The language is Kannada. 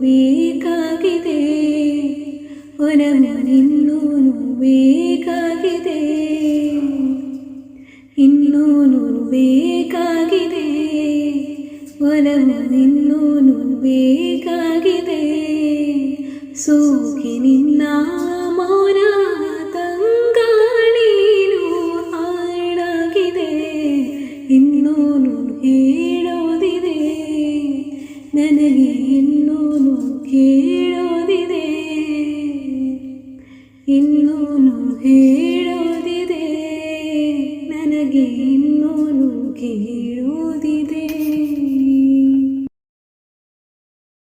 ಬೇಕಾಗಿದೆ ಒಲವು ಇನ್ನೂನು ಬೇಕಾಗಿದೆ ಇನ್ನೂನು ಬೇಕಾಗಿದೆ ಒಲವು ಇನ್ನೂನು ಬೇಕಾಗಿದೆ ಸೋಕಿ ನಿನ್ನ ಮೌನ ತಂಗಾಳೀನು ಹಾಡಾಗಿದೆ ಇನ್ನೂನು ಹೇಳೋದಿದೆ ನನಗೆ ಇನ್ನೂನು ಕೇಳೋದಿದೆ ಇನ್ನೂನು ಹೇಳೋದಿದೆ ನನಗೆ ಇನ್ನೂನು ಕೇಳೋದಿದೆ.